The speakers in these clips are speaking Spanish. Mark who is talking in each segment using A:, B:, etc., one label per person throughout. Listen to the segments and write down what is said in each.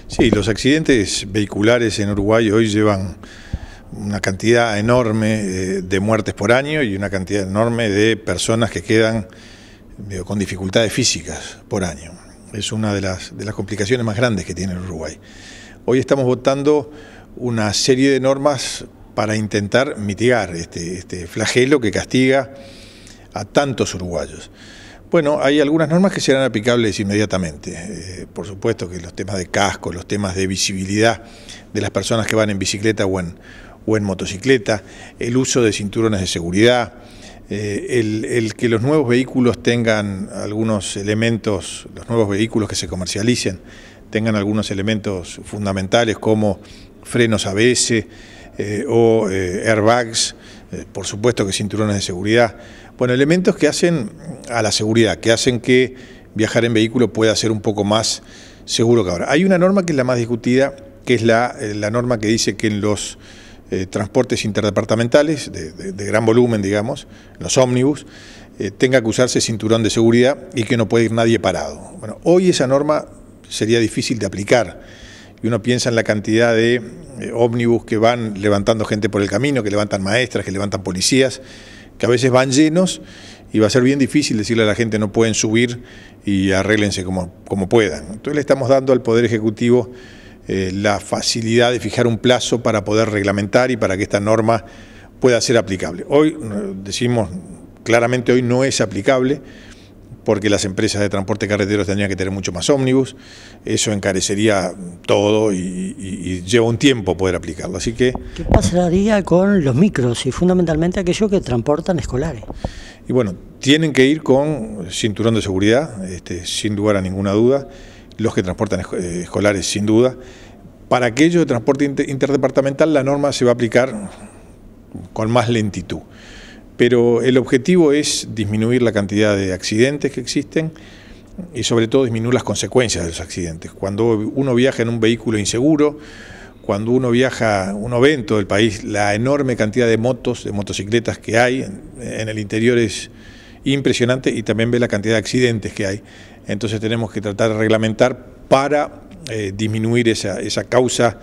A: Sí, los accidentes vehiculares en Uruguay hoy llevan una cantidad enorme de muertes por año y una cantidad enorme de personas que quedan con dificultades físicas por año. Es una de las complicaciones más grandes que tiene el Uruguay. Hoy estamos votando una serie de normas para intentar mitigar este flagelo que castiga a tantos uruguayos. Bueno, hay algunas normas que serán aplicables inmediatamente. Por supuesto que los temas de casco, los temas de visibilidad de las personas que van en bicicleta o en motocicleta, el uso de cinturones de seguridad, el que los nuevos vehículos tengan algunos elementos, los nuevos vehículos que se comercialicen, tengan algunos elementos fundamentales como frenos ABS o airbags, por supuesto que cinturones de seguridad. Bueno, elementos que hacen a la seguridad, que hacen que viajar en vehículo pueda ser un poco más seguro que ahora. Hay una norma que es la más discutida, que es la norma que dice que en los transportes interdepartamentales de gran volumen, digamos, los ómnibus, tenga que usarse cinturón de seguridad y que no puede ir nadie parado. Bueno, hoy esa norma sería difícil de aplicar y uno piensa en la cantidad de ómnibus que van levantando gente por el camino, que levantan maestras, que levantan policías, que a veces van llenos y va a ser bien difícil decirle a la gente no pueden subir y arréglense como puedan. Entonces le estamos dando al Poder Ejecutivo la facilidad de fijar un plazo para poder reglamentar y para que esta norma pueda ser aplicable. Hoy decimos claramente hoy no es aplicable porque las empresas de transporte carretero tendrían que tener mucho más ómnibus, eso encarecería todo y lleva un tiempo poder aplicarlo. Así que,
B: ¿qué pasaría con los micros y fundamentalmente aquellos que transportan escolares?
A: Y bueno, tienen que ir con cinturón de seguridad, sin lugar a ninguna duda, los que transportan escolares sin duda. Para aquellos de transporte interdepartamental la norma se va a aplicar con más lentitud. Pero el objetivo es disminuir la cantidad de accidentes que existen y sobre todo disminuir las consecuencias de los accidentes. Cuando uno viaja en un vehículo inseguro, cuando uno ve en todo el país la enorme cantidad de motos, de motocicletas que hay en el interior es impresionante y también ve la cantidad de accidentes que hay. Entonces tenemos que tratar de reglamentar para disminuir esa causa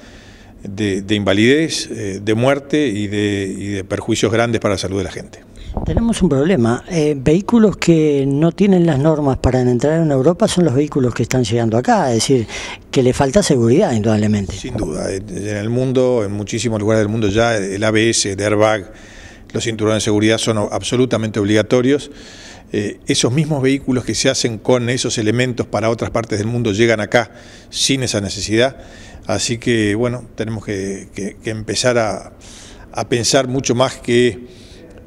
A: de invalidez, de muerte y de perjuicios grandes para la salud de la gente.
B: Tenemos un problema. Vehículos que no tienen las normas para entrar en Europa son los vehículos que están llegando acá, es decir, que le falta seguridad indudablemente.
A: Sin duda, en el mundo, en muchísimos lugares del mundo ya el ABS, el airbag, los cinturones de seguridad son absolutamente obligatorios. Esos mismos vehículos que se hacen con esos elementos para otras partes del mundo llegan acá sin esa necesidad. Así que, bueno, tenemos que empezar a pensar mucho más que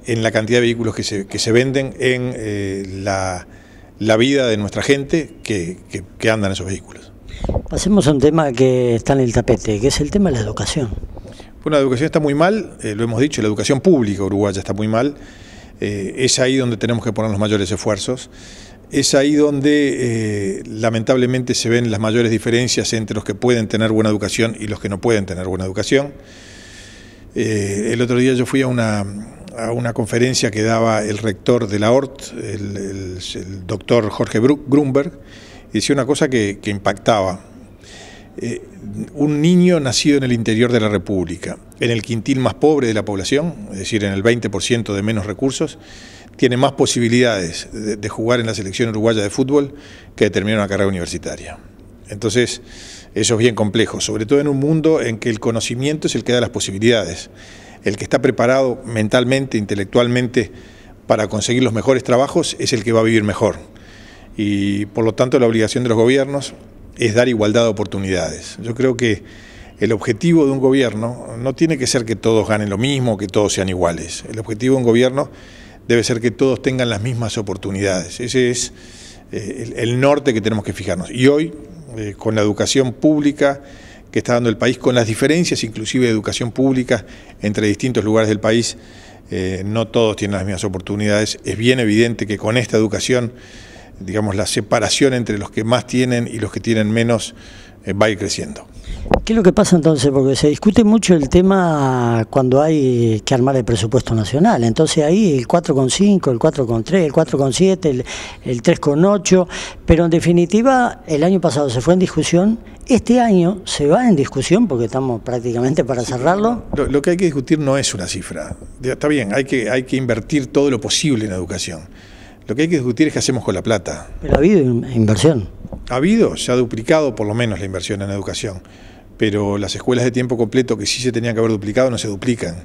A: en la cantidad de vehículos que se venden, en la vida de nuestra gente que anda en esos vehículos.
B: Pasemos a un tema que está en el tapete, que es el tema de la educación.
A: Bueno, la educación está muy mal, lo hemos dicho, la educación pública uruguaya está muy mal. Es ahí donde tenemos que poner los mayores esfuerzos. Es ahí donde lamentablemente se ven las mayores diferencias entre los que pueden tener buena educación y los que no pueden tener buena educación. El otro día yo fui a una conferencia que daba el rector de la ORT, el doctor Jorge Grunberg, y decía una cosa que impactaba. Un niño nacido en el interior de la República, en el quintil más pobre de la población, es decir, en el 20% de menos recursos, tiene más posibilidades de jugar en la selección uruguaya de fútbol que de terminar una carrera universitaria. Entonces, eso es bien complejo, sobre todo en un mundo en que el conocimiento es el que da las posibilidades. El que está preparado mentalmente, intelectualmente, para conseguir los mejores trabajos es el que va a vivir mejor. Y por lo tanto la obligación de los gobiernos es dar igualdad de oportunidades. Yo creo que el objetivo de un gobierno no tiene que ser que todos ganen lo mismo, que todos sean iguales. El objetivo de un gobierno debe ser que todos tengan las mismas oportunidades. Ese es el norte que tenemos que fijarnos. Y hoy, con la educación pública que está dando el país, con las diferencias inclusive de educación pública entre distintos lugares del país, no todos tienen las mismas oportunidades. Es bien evidente que con esta educación, digamos, la separación entre los que más tienen y los que tienen menos va a ir creciendo.
B: ¿Qué es lo que pasa entonces? Porque se discute mucho el tema cuando hay que armar el presupuesto nacional. Entonces ahí el 4,5, el 4,3, el 4,7, el 3,8, Pero en definitiva, el año pasado se fue en discusión, este año se va en discusión porque estamos prácticamente para cerrarlo.
A: Lo que hay que discutir no es una cifra. Está bien, hay que invertir todo lo posible en educación. Lo que hay que discutir es qué hacemos con la plata.
B: Pero ha habido inversión.
A: Ha habido, se ha duplicado por lo menos la inversión en educación, pero las escuelas de tiempo completo que sí se tenían que haber duplicado no se duplican.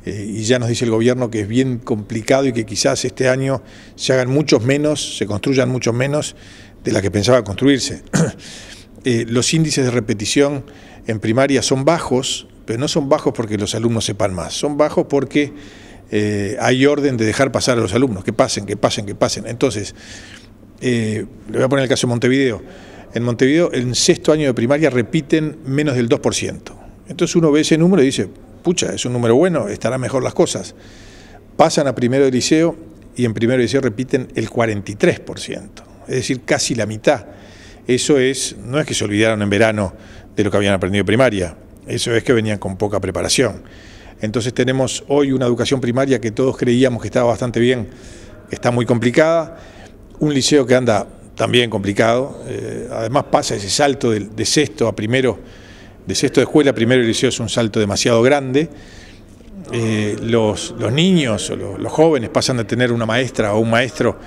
A: Y ya nos dice el gobierno que es bien complicado y que quizás este año se hagan muchos menos, se construyan muchos menos de las que pensaba construirse. Los índices de repetición en primaria son bajos, pero no son bajos porque los alumnos sepan más, son bajos porque hay orden de dejar pasar a los alumnos, que pasen. Entonces, le voy a poner el caso de Montevideo. En Montevideo, en sexto año de primaria repiten menos del 2%. Entonces uno ve ese número y dice, pucha, es un número bueno, estarán mejor las cosas. Pasan a primero de liceo y en primero de liceo repiten el 43%, es decir, casi la mitad. Eso no es que se olvidaron en verano de lo que habían aprendido en primaria, eso es que venían con poca preparación. Entonces tenemos hoy una educación primaria que todos creíamos que estaba bastante bien, está muy complicada, un liceo que anda también complicado, además pasa ese salto de sexto a primero, de sexto de escuela a primero de liceo es un salto demasiado grande. Los niños o los jóvenes pasan de tener una maestra o un maestro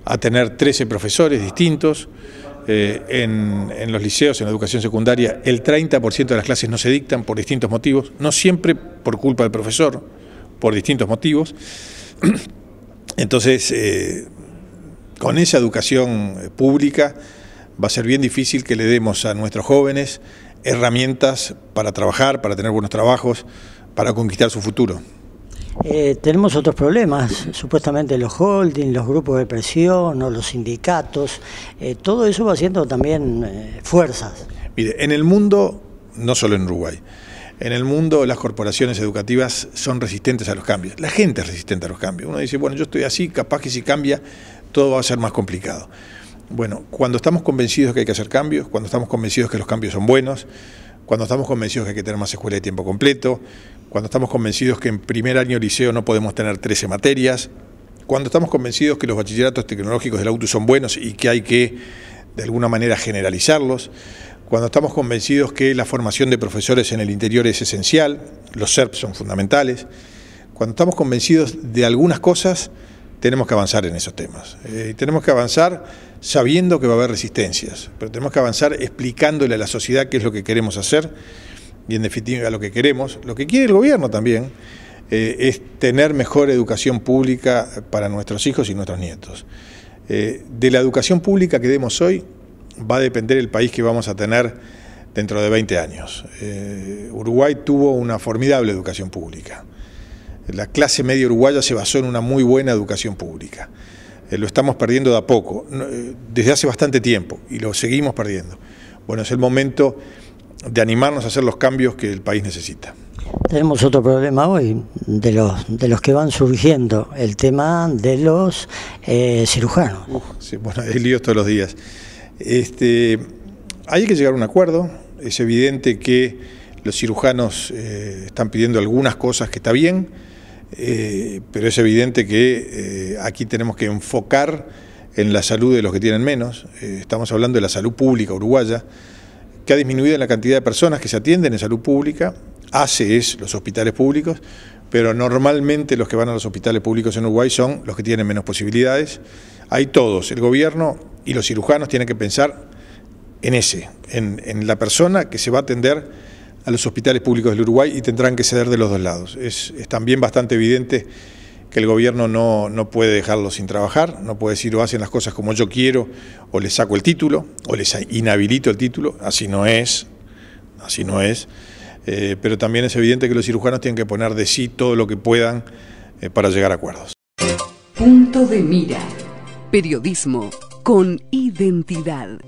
A: a tener 13 profesores distintos. En los liceos, en la educación secundaria, el 30% de las clases no se dictan por distintos motivos, no siempre por culpa del profesor, por distintos motivos. Entonces, con esa educación pública va a ser bien difícil que le demos a nuestros jóvenes herramientas para trabajar, para tener buenos trabajos, para conquistar su futuro.
B: Tenemos otros problemas, supuestamente los holdings, los grupos de presión o los sindicatos, todo eso va haciendo también fuerzas.
A: Mire, en el mundo, no solo en Uruguay, en el mundo las corporaciones educativas son resistentes a los cambios, la gente es resistente a los cambios. Uno dice, bueno, yo estoy así, capaz que si cambia todo va a ser más complicado. Bueno, cuando estamos convencidos que hay que hacer cambios, cuando estamos convencidos que los cambios son buenos, cuando estamos convencidos que hay que tener más escuela de tiempo completo, cuando estamos convencidos que en primer año de liceo no podemos tener 13 materias, cuando estamos convencidos que los bachilleratos tecnológicos de la UTU son buenos y que hay que, de alguna manera, generalizarlos, cuando estamos convencidos que la formación de profesores en el interior es esencial, los SERP son fundamentales, cuando estamos convencidos de algunas cosas, tenemos que avanzar en esos temas. Tenemos que avanzar sabiendo que va a haber resistencias, pero tenemos que avanzar explicándole a la sociedad qué es lo que queremos hacer y en definitiva lo que queremos. Lo que quiere el gobierno también es tener mejor educación pública para nuestros hijos y nuestros nietos. De la educación pública que demos hoy va a depender el país que vamos a tener dentro de 20 años. Uruguay tuvo una formidable educación pública. La clase media uruguaya se basó en una muy buena educación pública. Lo estamos perdiendo de a poco, desde hace bastante tiempo, y lo seguimos perdiendo. Bueno, es el momento de animarnos a hacer los cambios que el país necesita.
B: Tenemos otro problema hoy, de los que van surgiendo, el tema de los cirujanos.
A: Sí, bueno, hay líos todos los días. Hay que llegar a un acuerdo, es evidente que los cirujanos están pidiendo algunas cosas que está bien, pero es evidente que aquí tenemos que enfocar en la salud de los que tienen menos. Estamos hablando de la salud pública uruguaya, que ha disminuido en la cantidad de personas que se atienden en salud pública, ACES, los hospitales públicos, pero normalmente los que van a los hospitales públicos en Uruguay son los que tienen menos posibilidades. Hay todos, el gobierno y los cirujanos tienen que pensar en la persona que se va a atender a los hospitales públicos del Uruguay y tendrán que ceder de los dos lados. Es también bastante evidente que el gobierno no puede dejarlo sin trabajar, no puede decir o hacen las cosas como yo quiero o les saco el título o les inhabilito el título, así no es, pero también es evidente que los cirujanos tienen que poner de sí todo lo que puedan para llegar a acuerdos.
C: Punto de mira. Periodismo con identidad.